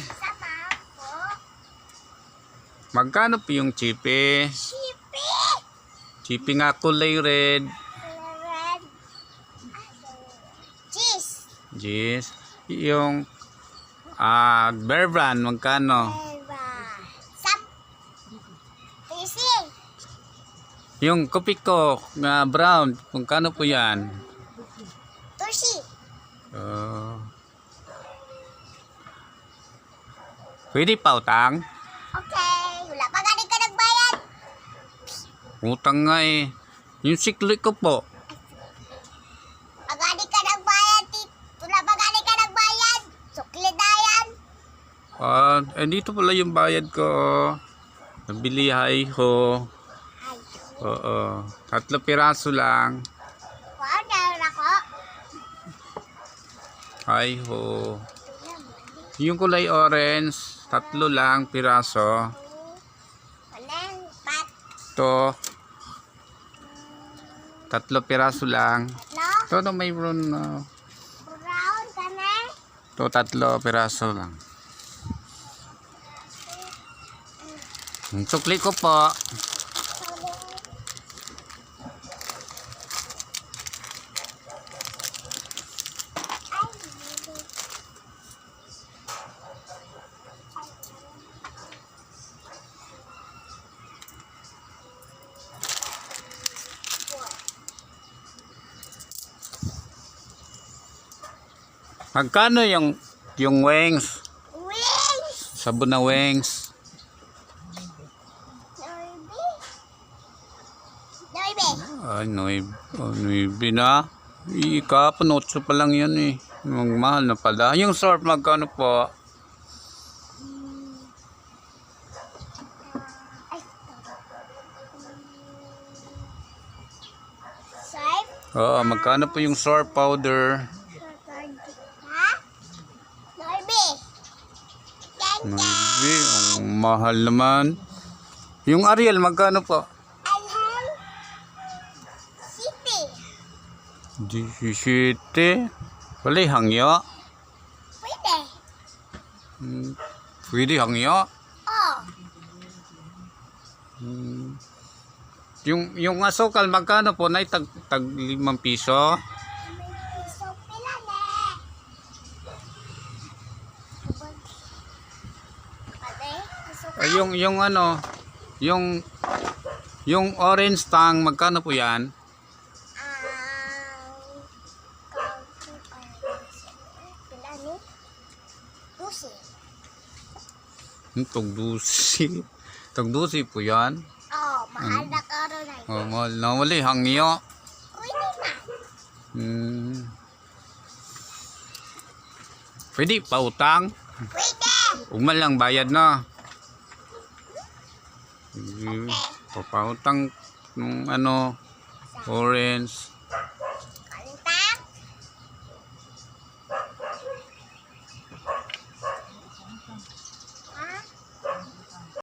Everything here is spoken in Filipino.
Sama po. Magkano po yung chipe? Chipi. Chipe nga kulay red. Red. Cheese. Yes. Yung Bear Brand, magkano? Sap. Pising. Yung kopi ko nga brown, magkano po yan? Tushi. Pwede pa utang? Okay. Wala pa galing ka nagbayad. Utang nga eh. Yung sikli ko po. Pagani ka nagbayad. Wala pa galing ka nagbayad. Sukli na yan. Dito pala yung bayad ko. Nabili hay ho. Ay. Oo. 3 piraso lang. Wow, naroon ako. Hay ho. Yung kulay orange, 3 lang piraso. Walang pat. To 3 piraso lang. No? To mayroon Brown ka na. to 3 piraso lang. Yung sukli ko po. Magkano yung wings? Wings. Sabon na wings. Noibe. Noibe na. Ikapon 8 pa lang yan eh. Mahal na pala. Yung surf magkano po? Swipe. Oo, magkano po yung surf powder? Ha? Noibe. Noibe, ang mahal naman. Yung Ariel magkano po? Alham. City. 17. Wala hangyo. Pwede. Pwede hangyo. Oh. Yung asukal magkano po? Nay tag 5 piso. May piso pila na. Pwede. Yung ano, yung orange tang magkano po yan? Pila ni? Pusi. Tugdusi. Tugdusi po yan. Oh, mahal na karon na. Oh, mahal na. Wala hangyo. Pwede na. Pwede pa utang. Pwede. Umal lang bayad na. Papautang ng ano, orange.